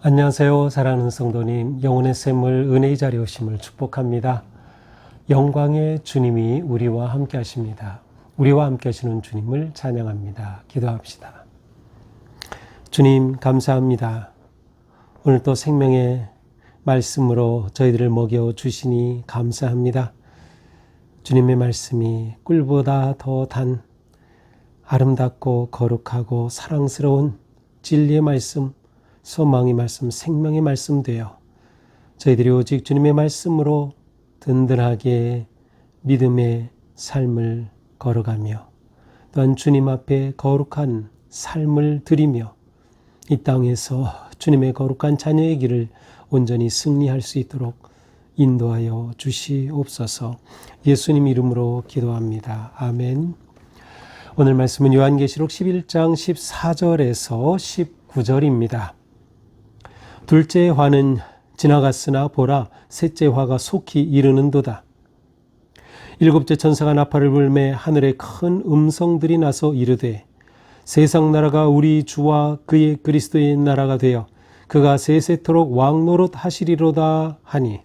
안녕하세요. 사랑하는 성도님, 영혼의 샘을 은혜의 자리에 오심을 축복합니다. 영광의 주님이 우리와 함께 하십니다. 우리와 함께 하시는 주님을 찬양합니다. 기도합시다. 주님 감사합니다. 오늘 또 생명의 말씀으로 저희들을 먹여주시니 감사합니다. 주님의 말씀이 꿀보다 더 단 아름답고 거룩하고 사랑스러운 진리의 말씀, 소망의 말씀, 생명의 말씀 되어 저희들이 오직 주님의 말씀으로 든든하게 믿음의 삶을 걸어가며 또한 주님 앞에 거룩한 삶을 드리며 이 땅에서 주님의 거룩한 자녀의 길을 온전히 승리할 수 있도록 인도하여 주시옵소서. 예수님 이름으로 기도합니다. 아멘. 오늘 말씀은 요한계시록 11장 14절에서 19절입니다. 둘째 화는 지나갔으나 보라 셋째 화가 속히 이르는도다. 일곱째 천사가 나팔을 불매 하늘에 큰 음성들이 나서 이르되 세상 나라가 우리 주와 그의 그리스도의 나라가 되어 그가 세세토록 왕노릇 하시리로다 하니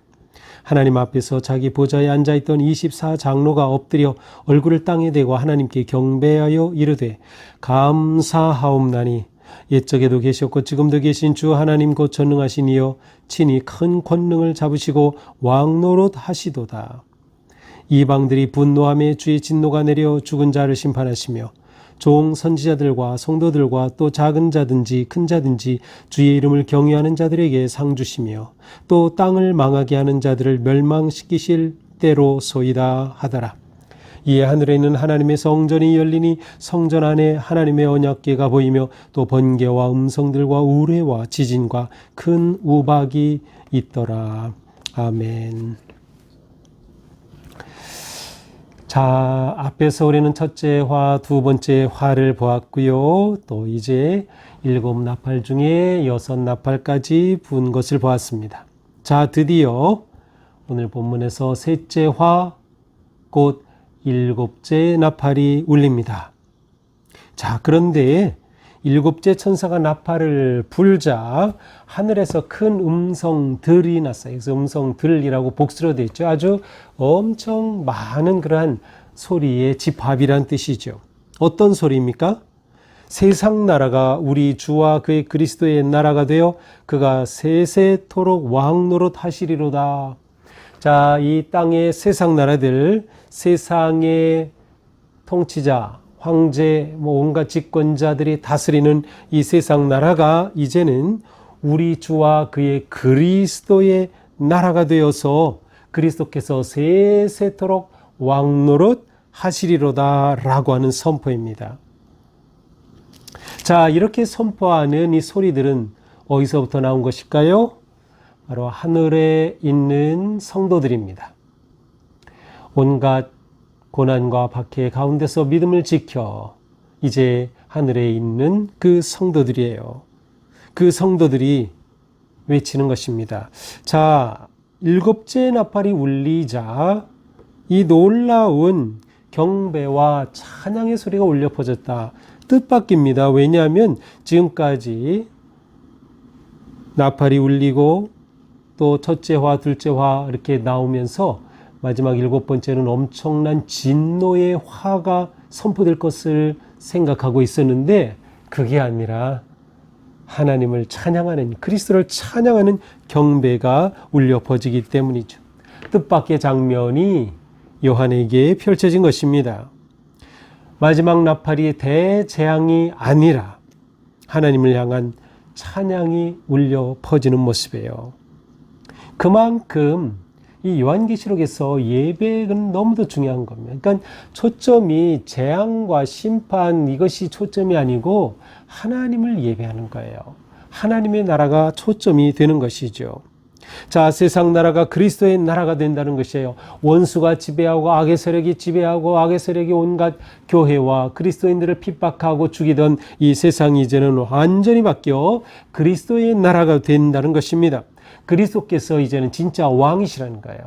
하나님 앞에서 자기 보좌에 앉아있던 24장로가 엎드려 얼굴을 땅에 대고 하나님께 경배하여 이르되 감사하옵나니 옛적에도 계셨고 지금도 계신 주 하나님 곧 전능하신 이여 친히 큰 권능을 잡으시고 왕노릇 하시도다. 이방들이 분노하며 주의 진노가 내려 죽은 자를 심판하시며 종 선지자들과 성도들과 또 작은 자든지 큰 자든지 주의 이름을 경외하는 자들에게 상 주시며 또 땅을 망하게 하는 자들을 멸망시키실 때로소이다 하더라. 이에 하늘에 있는 하나님의 성전이 열리니 성전 안에 하나님의 언약궤가 보이며 또 번개와 음성들과 우레와 지진과 큰 우박이 있더라. 아멘. 자, 앞에서 우리는 첫째 화, 두 번째 화를 보았고요. 또 이제 7 나팔 중에 6 나팔까지 분 것을 보았습니다. 자, 드디어 오늘 본문에서 셋째 화, 곧 7째 나팔이 울립니다. 자, 그런데 7째 천사가 나팔을 불자 하늘에서 큰 음성들이 났어요. 그래서 음성들이라고 복수로 되어 있죠. 아주 엄청 많은 그러한 소리의 집합이란 뜻이죠. 어떤 소리입니까? 세상 나라가 우리 주와 그의 그리스도의 나라가 되어 그가 세세토록 왕노릇 하시리로다. 자, 이 땅의 세상 나라들, 세상의 통치자, 황제, 온갖 집권자들이 다스리는 이 세상 나라가 이제는 우리 주와 그의 그리스도의 나라가 되어서 그리스도께서 세세토록 왕노릇 하시리로다 라고 하는 선포입니다. 자, 이렇게 선포하는 이 소리들은 어디서부터 나온 것일까요? 바로 하늘에 있는 성도들입니다. 온갖 고난과 박해 가운데서 믿음을 지켜 이제 하늘에 있는 그 성도들이에요. 그 성도들이 외치는 것입니다. 자, 7째 나팔이 울리자 이 놀라운 경배와 찬양의 소리가 울려 퍼졌다. 뜻밖입니다. 왜냐하면 지금까지 나팔이 울리고 또 첫째 화, 둘째 화 이렇게 나오면서 마지막 7번째는 엄청난 진노의 화가 선포될 것을 생각하고 있었는데 그게 아니라 하나님을 찬양하는, 그리스도를 찬양하는 경배가 울려 퍼지기 때문이죠. 뜻밖의 장면이 요한에게 펼쳐진 것입니다. 마지막 나팔이 대재앙이 아니라 하나님을 향한 찬양이 울려 퍼지는 모습이에요. 그만큼 이 요한계시록에서 예배는 너무도 중요한 겁니다. 그러니까 초점이 재앙과 심판 이것이 초점이 아니고 하나님을 예배하는 거예요. 하나님의 나라가 초점이 되는 것이죠. 자, 세상 나라가 그리스도의 나라가 된다는 것이에요. 원수가 지배하고 악의 세력이 지배하고 악의 세력이 온갖 교회와 그리스도인들을 핍박하고 죽이던 이 세상이 이제는 완전히 바뀌어 그리스도의 나라가 된다는 것입니다. 그리스도께서 이제는 진짜 왕이시라는 거예요.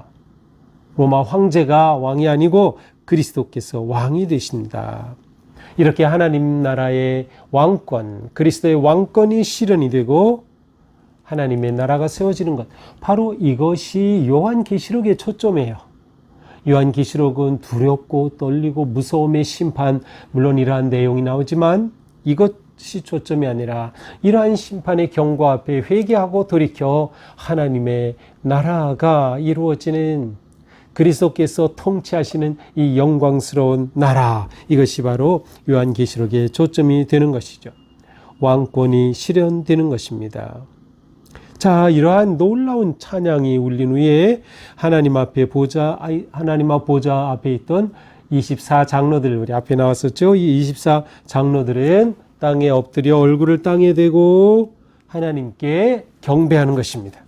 로마 황제가 왕이 아니고 그리스도께서 왕이 되신다. 이렇게 하나님 나라의 왕권, 그리스도의 왕권이 실현이 되고 하나님의 나라가 세워지는 것, 바로 이것이 요한계시록의 초점이에요. 요한계시록은 두렵고 떨리고 무서움의 심판, 물론 이러한 내용이 나오지만 이것이 초점이 아니라 이러한 심판의 경고 앞에 회개하고 돌이켜 하나님의 나라가 이루어지는, 그리스도께서 통치하시는 이 영광스러운 나라, 이것이 바로 요한계시록의 초점이 되는 것이죠. 왕권이 실현되는 것입니다. 자, 이러한 놀라운 찬양이 울린 후에 하나님 앞에 하나님 보좌 앞에 있던 24장로들, 우리 앞에 나왔었죠. 이 24장로들은 땅에 엎드려 얼굴을 땅에 대고 하나님께 경배하는 것입니다.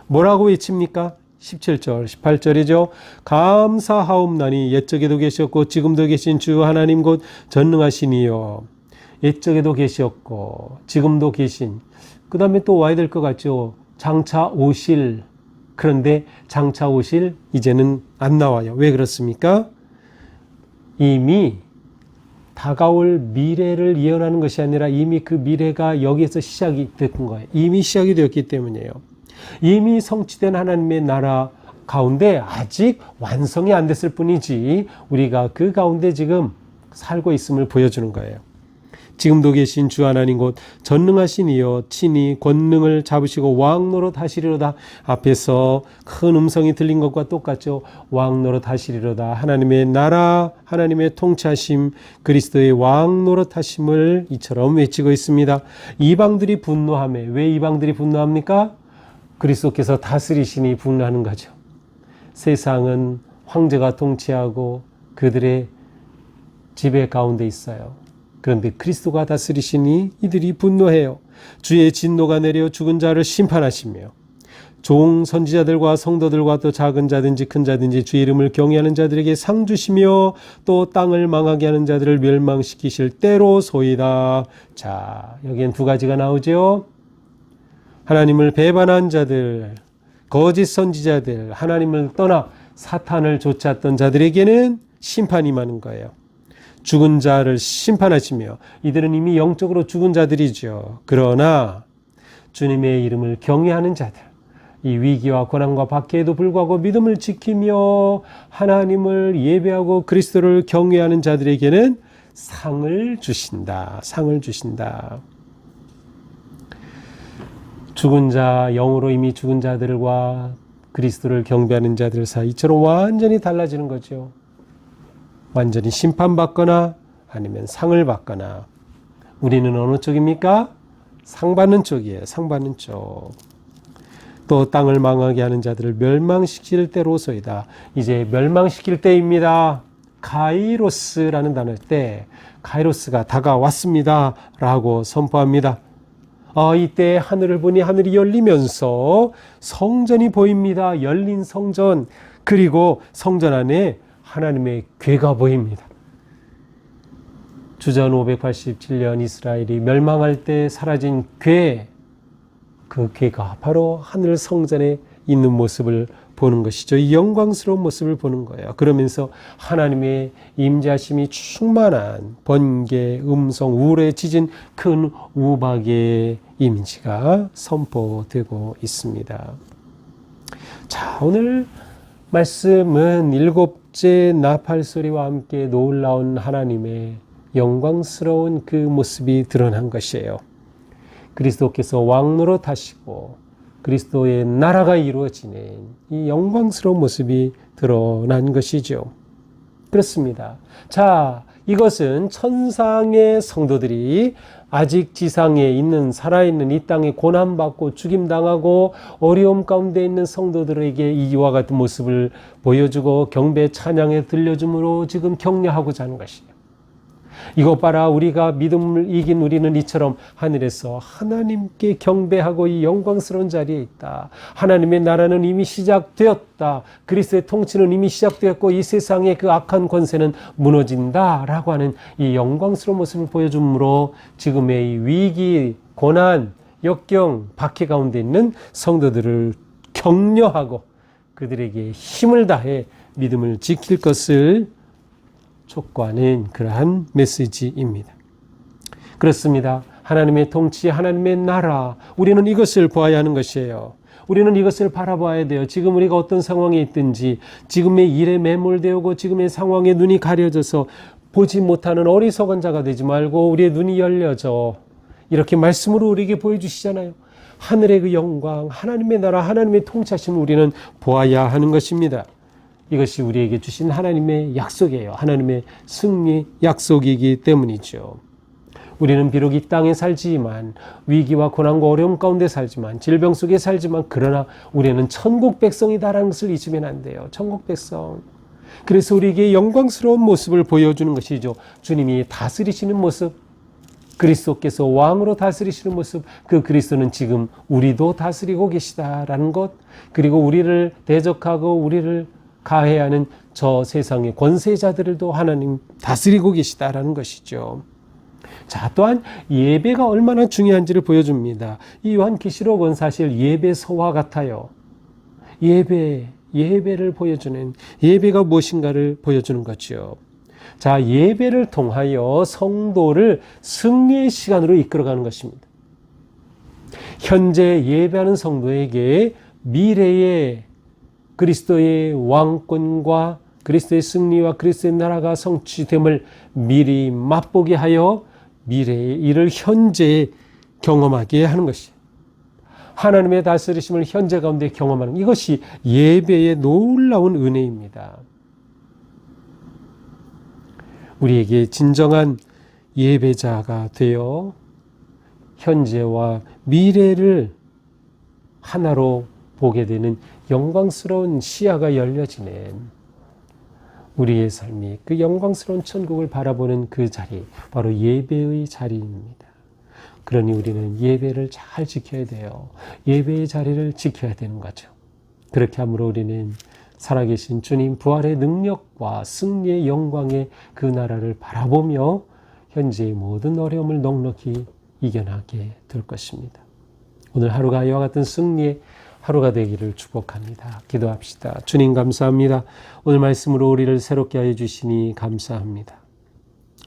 뭐라고 외칩니까? 17절, 18절이죠. 감사하옵나니 옛적에도 계셨고 지금도 계신 주 하나님 곧 전능하시니요. 옛적에도 계셨고 지금도 계신, 그 다음에 또 와야 될 것 같죠. 장차 오실. 그런데 장차 오실 이제는 안 나와요. 왜 그렇습니까? 이미 다가올 미래를 예언하는 것이 아니라 이미 그 미래가 여기에서 시작이 됐던 거예요. 이미 시작이 되었기 때문이에요. 이미 성취된 하나님의 나라 가운데 아직 완성이 안 됐을 뿐이지 우리가 그 가운데 지금 살고 있음을 보여주는 거예요. 지금도 계신 주 하나님 곧 전능하신 이여 친히 권능을 잡으시고 왕 노릇 하시리로다. 앞에서 큰 음성이 들린 것과 똑같죠. 왕 노릇 하시리로다. 하나님의 나라, 하나님의 통치하심, 그리스도의 왕 노릇 하심을 이처럼 외치고 있습니다. 이방들이 분노하며, 왜 이방들이 분노합니까? 그리스도께서 다스리시니 분노하는 거죠. 세상은 황제가 통치하고 그들의 지배 가운데 있어요. 그런데 그리스도가 다스리시니 이들이 분노해요. 주의 진노가 내려 죽은 자를 심판하시며 종 선지자들과 성도들과 또 작은 자든지 큰 자든지 주의 이름을 경외하는 자들에게 상 주시며 또 땅을 망하게 하는 자들을 멸망시키실 때로소이다. 자, 여기엔 두 가지가 나오죠. 하나님을 배반한 자들, 거짓 선지자들, 하나님을 떠나 사탄을 쫓았던 자들에게는 심판이 임하는 거예요. 죽은 자를 심판하시며, 이들은 이미 영적으로 죽은 자들이죠. 그러나 주님의 이름을 경외하는 자들, 이 위기와 고난과 박해에도 불구하고 믿음을 지키며 하나님을 예배하고 그리스도를 경외하는 자들에게는 상을 주신다. 상을 주신다. 죽은 자, 영으로 이미 죽은 자들과 그리스도를 경배하는 자들 사이 이처럼 완전히 달라지는 거죠. 완전히 심판받거나 아니면 상을 받거나. 우리는 어느 쪽입니까? 상 받는 쪽이에요. 상 받는 쪽. 또 땅을 망하게 하는 자들을 멸망시킬 때로소이다. 이제 멸망시킬 때입니다. 카이로스라는 단어일 때 카이로스가 다가왔습니다 라고 선포합니다. 이때 하늘을 보니 하늘이 열리면서 성전이 보입니다. 열린 성전, 그리고 성전 안에 하나님의 궤가 보입니다. 주전 587년 이스라엘이 멸망할 때 사라진 궤, 그 궤가 바로 하늘 성전에 있는 모습을 보는 것이죠. 이 영광스러운 모습을 보는 거예요. 그러면서 하나님의 임재하심이 충만한 번개, 음성, 우레 지진, 큰 우박의 이미지가 선포되고 있습니다. 자, 오늘 말씀은 일곱째 나팔 소리와 함께 놀라운 하나님의 영광스러운 그 모습이 드러난 것이에요. 그리스도께서 왕노릇 하시고 그리스도의 나라가 이루어지는 이 영광스러운 모습이 드러난 것이죠. 그렇습니다. 자, 이것은 천상의 성도들이 아직 지상에 있는, 살아있는 이 땅에 고난받고 죽임당하고 어려움 가운데 있는 성도들에게 이와 같은 모습을 보여주고 경배 찬양에 들려줌으로 지금 격려하고자 하는 것이에요. 이것 봐라, 우리가 믿음을 이긴 우리는 이처럼 하늘에서 하나님께 경배하고 이 영광스러운 자리에 있다. 하나님의 나라는 이미 시작되었다. 그리스도의 통치는 이미 시작되었고 이 세상의 그 악한 권세는 무너진다 라고 하는 이 영광스러운 모습을 보여주므로 지금의 이 위기, 고난, 역경, 박해 가운데 있는 성도들을 격려하고 그들에게 힘을 다해 믿음을 지킬 것을 촉구하는 그러한 메시지입니다. 그렇습니다. 하나님의 통치, 하나님의 나라, 우리는 이것을 보아야 하는 것이에요. 우리는 이것을 바라봐야 돼요. 지금 우리가 어떤 상황에 있든지 지금의 일에 매몰되고 지금의 상황에 눈이 가려져서 보지 못하는 어리석은 자가 되지 말고 우리의 눈이 열려져 이렇게 말씀으로 우리에게 보여주시잖아요. 하늘의 그 영광, 하나님의 나라, 하나님의 통치하심을 우리는 보아야 하는 것입니다. 이것이 우리에게 주신 하나님의 약속이에요. 하나님의 승리 약속이기 때문이죠. 우리는 비록 이 땅에 살지만 위기와 고난과 어려움 가운데 살지만 질병 속에 살지만 그러나 우리는 천국 백성이다라는 것을 잊으면 안 돼요. 천국 백성. 그래서 우리에게 영광스러운 모습을 보여주는 것이죠. 주님이 다스리시는 모습, 그리스도께서 왕으로 다스리시는 모습, 그 그리스도는 지금 우리도 다스리고 계시다라는 것, 그리고 우리를 대적하고 우리를 가해하는 저 세상의 권세자들도 하나님 다스리고 계시다라는 것이죠. 자, 또한 예배가 얼마나 중요한지를 보여줍니다. 이 요한계시록은 사실 예배서와 같아요. 예배를 보여주는, 예배가 무엇인가를 보여주는 거죠. 자, 예배를 통하여 성도를 승리의 시간으로 이끌어가는 것입니다. 현재 예배하는 성도에게 미래의 그리스도의 왕권과 그리스도의 승리와 그리스도의 나라가 성취됨을 미리 맛보게 하여 미래의 일을 현재에 경험하게 하는 것이에요. 하나님의 다스리심을 현재 가운데 경험하는 이것이 예배의 놀라운 은혜입니다. 우리에게 진정한 예배자가 되어 현재와 미래를 하나로 보게 되는 영광스러운 시야가 열려지는 우리의 삶이 그 영광스러운 천국을 바라보는 그 자리, 바로 예배의 자리입니다. 그러니 우리는 예배를 잘 지켜야 돼요. 예배의 자리를 지켜야 되는 거죠. 그렇게 함으로 우리는 살아계신 주님 부활의 능력과 승리의 영광의 그 나라를 바라보며 현재의 모든 어려움을 넉넉히 이겨나게 될 것입니다. 오늘 하루가 이와 같은 승리의 하루가 되기를 축복합니다. 기도합시다. 주님 감사합니다. 오늘 말씀으로 우리를 새롭게 하여 주시니 감사합니다.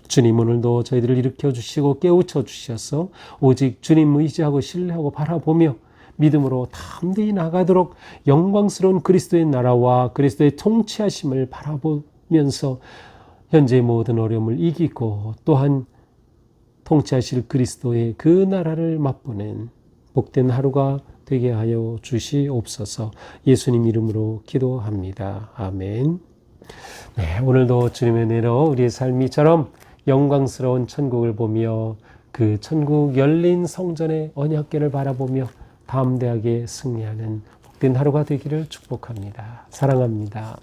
주님 오늘도 저희들을 일으켜 주시고 깨우쳐 주셔서 오직 주님 의지하고 신뢰하고 바라보며 믿음으로 담대히 나가도록 영광스러운 그리스도의 나라와 그리스도의 통치하심을 바라보면서 현재의 모든 어려움을 이기고 또한 통치하실 그리스도의 그 나라를 맛보는 복된 하루가 되게 하여 주시옵소서. 예수님 이름으로 기도합니다. 아멘. 네, 오늘도 주님의 은혜로 우리의 삶이처럼 영광스러운 천국을 보며 그 천국 열린 성전의 언약궤를 바라보며 담대하게 승리하는 복된 하루가 되기를 축복합니다. 사랑합니다.